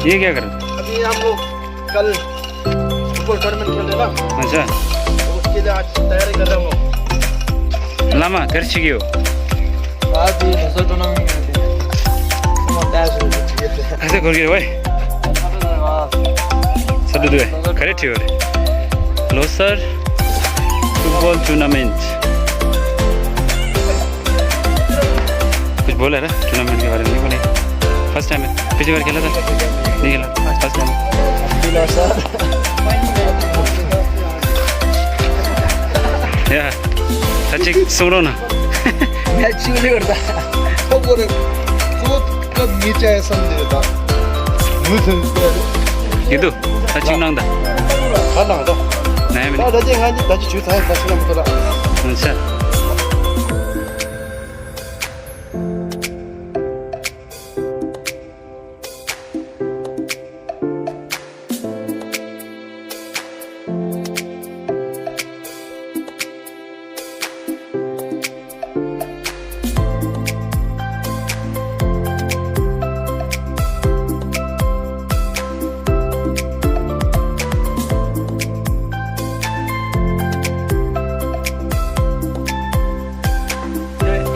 ये क्या कर रहे अभी हम लोग कल फुटबॉल टूर्नामेंट खेल रहे ना, अच्छा तो उसके लिए आज तैयारी कर रहे हैं हम लोग। लामा कर सिक्यो आज भी नेशनल टूर्नामेंट खेलते हैं, समझ तैयार शुरू किए थे। ऐसे कर गए भाई सब दुए करे थियो रे लो सर फुटबॉल टूर्नामेंट कुछ बोला ना टूर्नामेंट के बारे में? नहीं बोले, फर्स्ट टाइम है, पिछली बार खेला था नहीं खेला, फर्स्ट टाइम यार सच्ची सुनो ना मैच शुरू नहीं करता तो बोले तो कब नीचे है समझे था gitu सच्ची नंगदा खाना होता नहीं ना मिले रजे खाने रजे चूता है बस ना मतलब अच्छा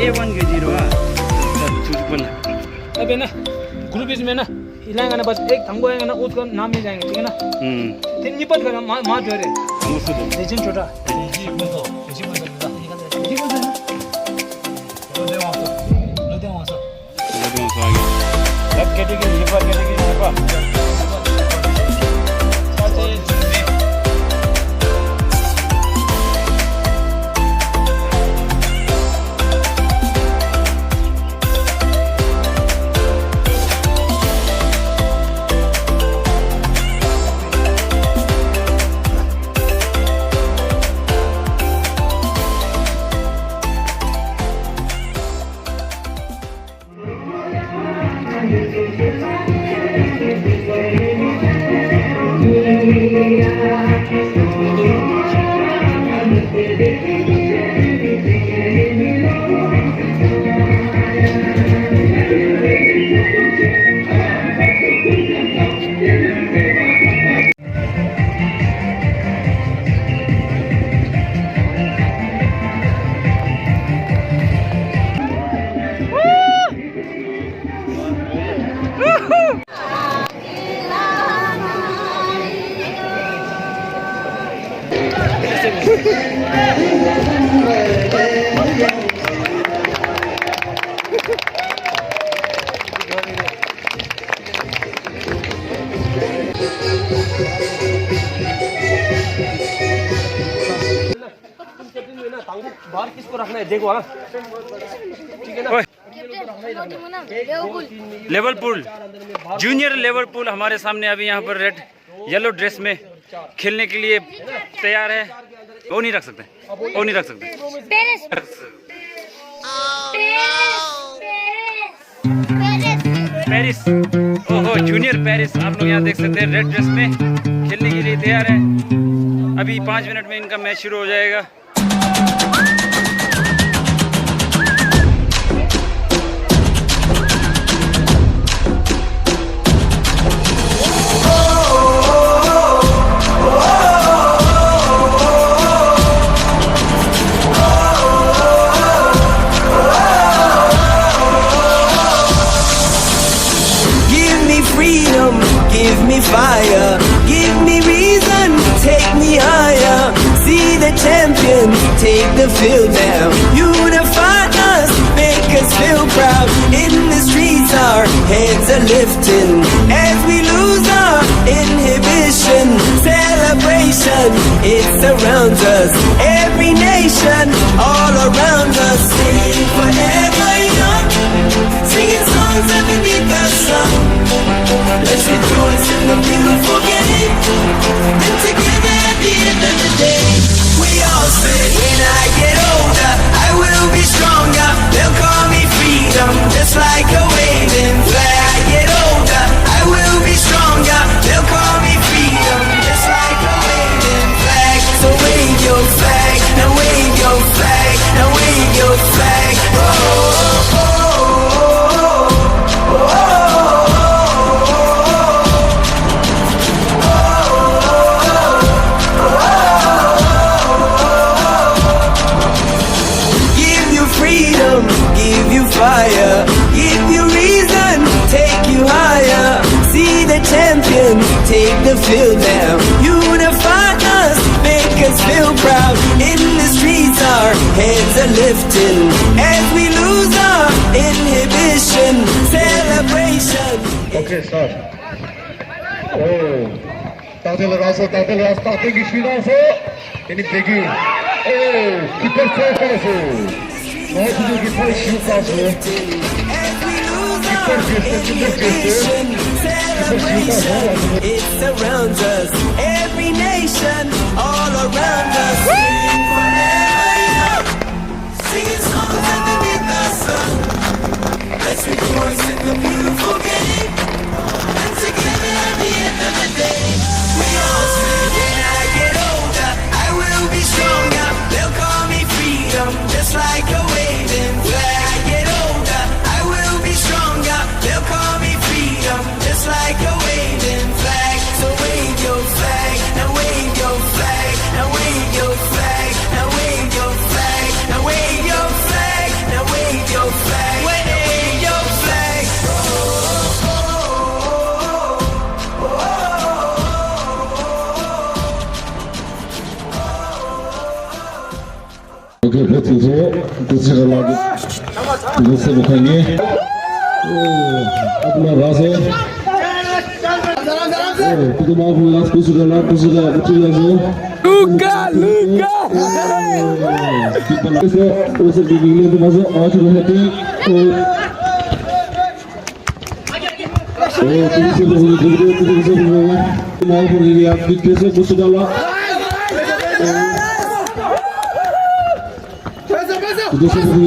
A1 के 0 बोलना अबे ना ग्रुप इसमें ना हिलाएंगे ना, बस एक थंगो आएगा ना उसका नाम ले जाएंगे, ठीक है ना? तीन निपट कर मार जो रे लेजिन छोटा बाहर किसको रखना है देखो, हाँ ठीक है ना? लिवरपूल जूनियर लिवरपूल हमारे सामने अभी यहाँ पर रेड येलो ड्रेस में खेलने के लिए तैयार है। वो नहीं रख सकते, वो नहीं रख सकते। पेरिस, ओहो जूनियर पेरिस, आप लोग यहाँ देख सकते हैं रेड ड्रेस में खेलने के लिए तैयार है। अभी 5 मिनट में इनका मैच शुरू हो जाएगा। Give me fire, give me reason, take me higher. See the champions take the field now. Unify us, make us feel proud. In the streets our heads are lifting as we lose our inhibition. Celebration, it surrounds us. Every nation, all around us. Stay forever young, singing songs underneath the sun. Let's rejoice in the beautiful game, and together at the end of the day, we all say, when I get older, I will be stronger. They'll call me freedom, just like a waving flag. I get older, I will be stronger. They'll call me freedom, just like a waving flag. So wave your flag, now wave your flag, now wave your flag. Oh, oh, oh, oh, oh, oh. champions, take the field now. Unify us, make us feel proud. In the streets our heads are lifting as we lose our inhibition. Celebration. Okay, start. Oh, Tadil Raso, starting Ishinaso. Can you begin? Oh, keeper focus. Now to the keeper shoot us. It surrounds us, every nation, all around us. Sing forever, singing songs underneath the sun. Let's rejoice in the beautiful game, and together at the end of the day, we all sing. When I get older, I will be stronger. They'll call me freedom, just like a waving flag. I get older, I will be stronger. They'll call me freedom, just like a waving flag. So wave your flag, now wave your flag, now wave your flag, now wave your flag, now wave your flag, now wave your flag, wave your flag. Okay, let's go. This is a lot. This is okay. Oh, अपना रासे. Oh, तुम आप last कुछ गला Luka. उसे बिगड़ने तो मज़े आज रहते. Oh, तुमसे बहुत जरूरी तुमसे बहुत. तुम आप बोलिए आप कितने कुछ गला. This is the